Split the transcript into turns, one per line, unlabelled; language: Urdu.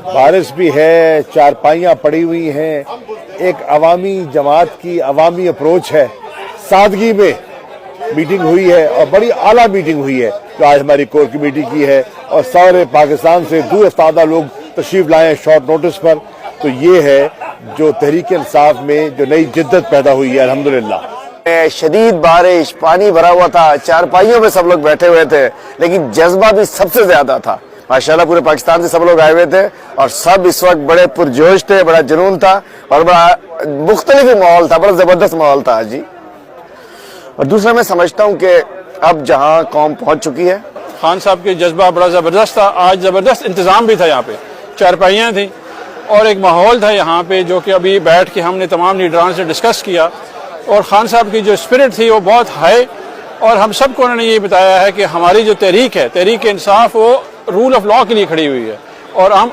بارش بھی ہے، چارپائیاں پڑی ہوئی ہیں، ایک عوامی جماعت کی عوامی اپروچ ہے، سادگی میں میٹنگ ہوئی ہے اور بڑی اعلیٰ میٹنگ ہوئی ہے جو آج ہماری کور کمیٹی کی ہے، اور سارے پاکستان سے دور افتادہ لوگ تشریف لائے ہیں شارٹ نوٹس پر. تو یہ ہے جو تحریک انصاف میں جو نئی جدت پیدا ہوئی ہے الحمدللہ.
شدید بارش، پانی بھرا ہوا تھا، چارپائیوں پہ سب لوگ بیٹھے ہوئے تھے، لیکن جذبہ بھی سب سے زیادہ تھا. ماشاءاللہ پورے پاکستان سے سب لوگ آئے ہوئے تھے اور سب اس وقت بڑے پرجوش تھے، بڑا جنون تھا اور بڑا مختلف ماحول تھا، بڑا زبردست ماحول تھا جی. اور دوسرا میں سمجھتا ہوں کہ اب جہاں قوم پہنچ چکی ہے.
خان صاحب کے جذبہ بڑا زبردست تھا. آج زبردست انتظام بھی تھا، یہاں پہ چارپائیاں تھیں اور ایک ماحول تھا یہاں پہ جو کہ ابھی بیٹھ کے ہم نے تمام لیڈران سے ڈسکس کیا. اور خان صاحب کی جو اسپرٹ تھی وہ بہت ہائی، اور ہم سب کو انہوں نے یہ بتایا ہے کہ ہماری جو تحریک ہے، تحریک انصاف، وہ رول آف لاء کے لیے کھڑی ہوئی ہے اور ہم